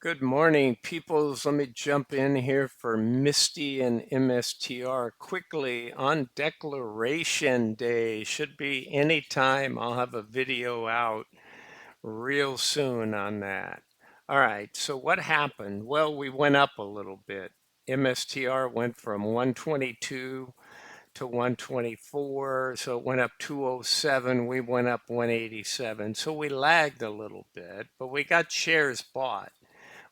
Good morning, peoples. Let me jump in here for Misty and MSTR quickly on Declaration Day. Should be anytime. I'll have a video out real soon on that. All right, so what happened? Well, we went up a little bit. MSTR went from 122 to 124, so it went up 207. We went up 187. So we lagged a little bit, but we got shares bought.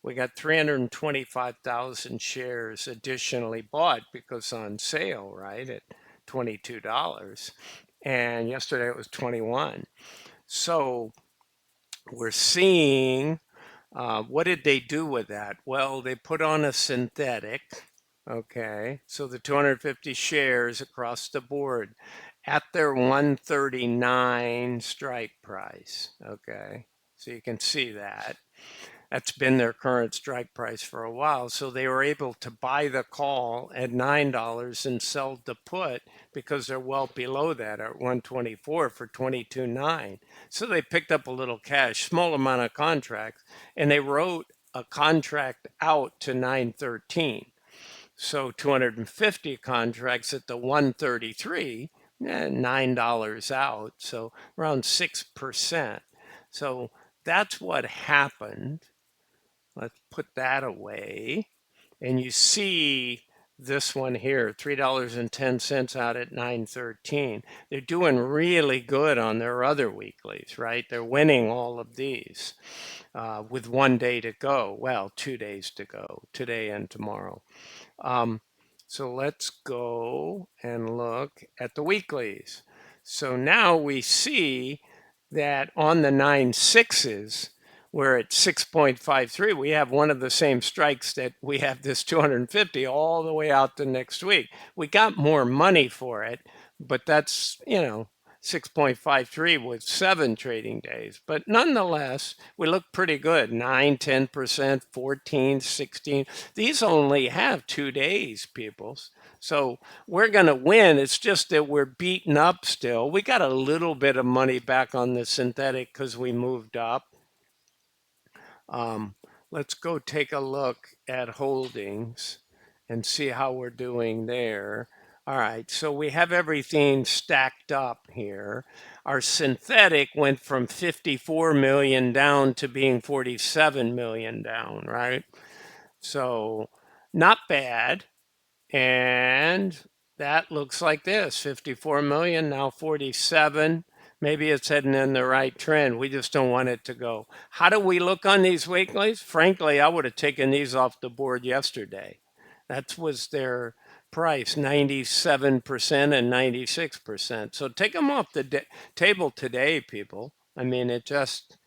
We got 325,000 shares additionally bought because on sale, right, at $22. And yesterday it was 21. So we're seeing, what did they do with that? Well, they put on a synthetic, okay? So the 250 shares across the board at their 139 strike price, okay? So you can see that. That's been their current strike price for a while. So they were able to buy the call at $9 and sell the put because they're well below that at 124 for 22.9. So they picked up a little cash, small amount of contracts, and they wrote a contract out to 913. So 250 contracts at the 133, $9 out, so around 6%. So that's what happened. Let's put that away. And you see this one here, $3.10 out at 913. They're doing really good on their other weeklies, right? They're winning all of these with 1 day to go. Well, 2 days to go, today and tomorrow. So let's go and look at the weeklies. So now we see that on the 9/6s, we're at 6.53. We have one of the same strikes that we have this 250 all the way out to next week. We got more money for it, but that's, 6.53 with 7 trading days. But nonetheless, we look pretty good. 9, 10%, 14, 16. These only have 2 days, peoples. So we're going to win. It's just that we're beaten up still. We got a little bit of money back on the synthetic because we moved up. Let's go take a look at holdings and see how we're doing there. All right, so we have everything stacked up here. Our synthetic went from 54 million down to being 47 million down, right? So not bad. And that looks like this, 54 million, now 47. Maybe it's heading in the right trend. We just don't want it to go. How do we look on these weeklies? Frankly, I would have taken these off the board yesterday. That was their price, 97% and 96%. So take them off the table today, people. I mean, it just,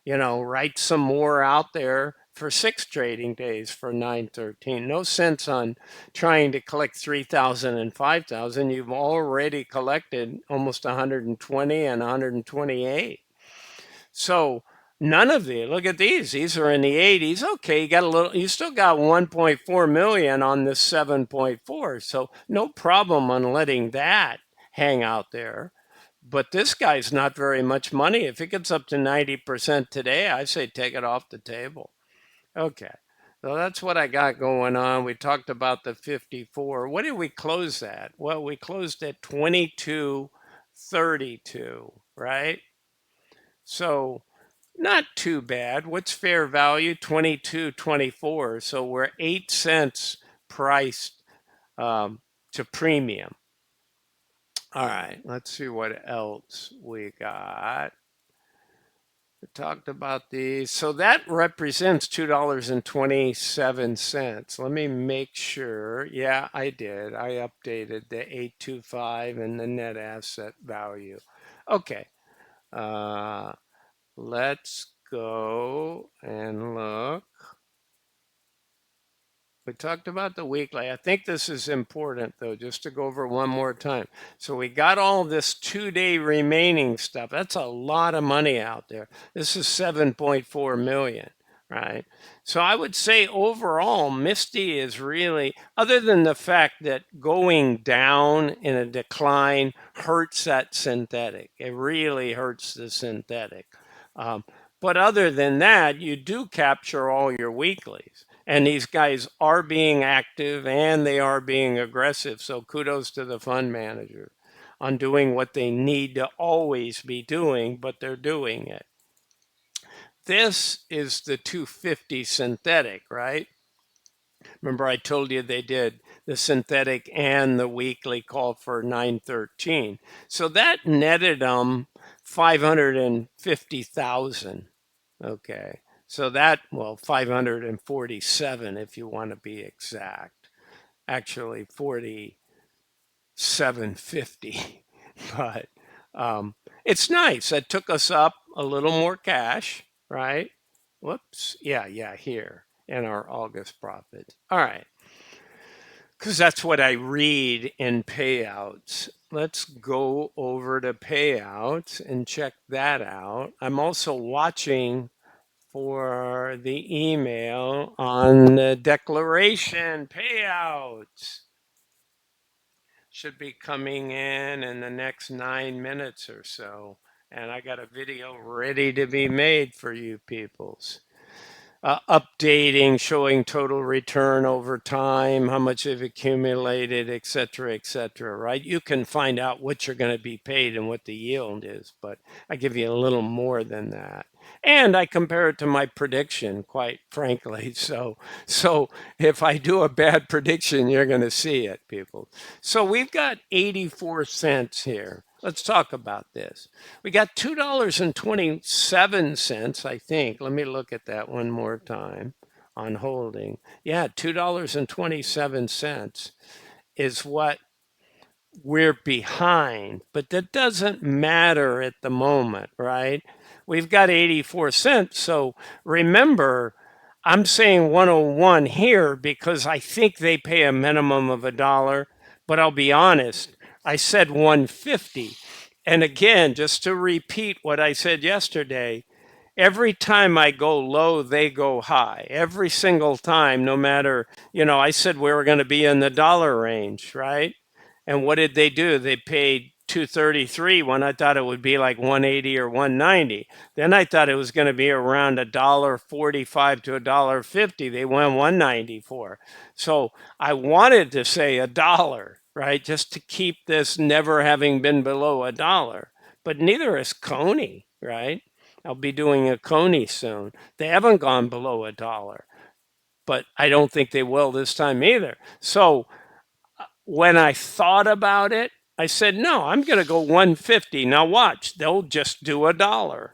write some more out there for 6 trading days for 913. No sense on trying to collect 3,000 and 5,000. You've already collected almost 120 and 128. So none of these, look at these. These are in the 80s. Okay, you still got 1.4 million on this 7.4. So no problem on letting that hang out there. But this guy's not very much money. If it gets up to 90% today, I say take it off the table. Okay. So that's what I got going on. We talked about the 54. What did we close at? Well, we closed at 22.32, right? So not too bad. What's fair value? 22.24. So we're 8 cents priced to premium. All right, let's see what else we got. We talked about these. So that represents $2.27. Let me make sure. Yeah, I did. I updated the 825 and the net asset value. Okay. Let's go and look. We talked about the weekly. I think this is important, though, just to go over one more time. So we got all this 2-day remaining stuff. That's a lot of money out there. This is 7.4 million, right? So I would say overall, Misty is really, other than the fact that going down in a decline hurts that synthetic. It really hurts the synthetic. But other than that, you do capture all your weeklies. And these guys are being active and they are being aggressive. So kudos to the fund manager on doing what they need to always be doing, but they're doing it. This is the 250 synthetic, right? Remember I told you they did the synthetic and the weekly call for 913. So that netted them 550,000. Okay. So that, well, 547 if you want to be exact. Actually 4750. But it's nice. It took us up a little more cash, right? Whoops. Yeah, here in our August profits. All right. Because that's what I read in payouts. Let's go over to payouts and check that out. I'm also watching for the email on the declaration payouts. Should be coming in the next 9 minutes or so. And I got a video ready to be made for you peoples. Updating, showing total return over time, how much they've accumulated, et cetera, right? You can find out what you're going to be paid and what the yield is, but I give you a little more than that. And I compare it to my prediction, quite frankly. So if I do a bad prediction, you're going to see it, people. So we've got 84 cents here. Let's talk about this. We got $2.27, I think. Let me look at that one more time on holding. Yeah, $2.27 is what we're behind, but that doesn't matter at the moment, right? We've got 84 cents. So remember, I'm saying 101 here because I think they pay a minimum of $1, but I'll be honest, I said 150. And again, just to repeat what I said yesterday, every time I go low, they go high. Every single time, no matter, I said we were going to be in the dollar range, right? And what did they do? They paid 233 when I thought it would be like 180 or 190. Then I thought it was going to be around $1.45 to $1.50. They went 194. So I wanted to say $1, right? Just to keep this never having been below $1. But neither is Coney, right? I'll be doing a Coney soon. They haven't gone below $1, but I don't think they will this time either. So when I thought about it, I said, no, I'm going to go 150. Now watch, they'll just do $1.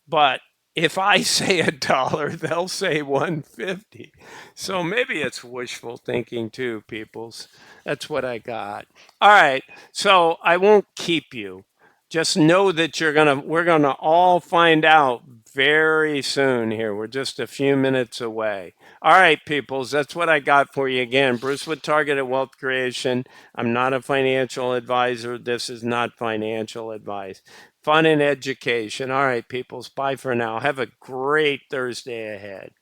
But if I say $1, they'll say 150. So maybe it's wishful thinking too, peoples. That's what I got. All right. So I won't keep you. Just know that we're gonna all find out very soon here. We're just a few minutes away. All right, peoples, that's what I got for you again. Bruce with Targeted Wealth Creation. I'm not a financial advisor. This is not financial advice. Fun and education. All right, peoples, bye for now. Have a great Thursday ahead.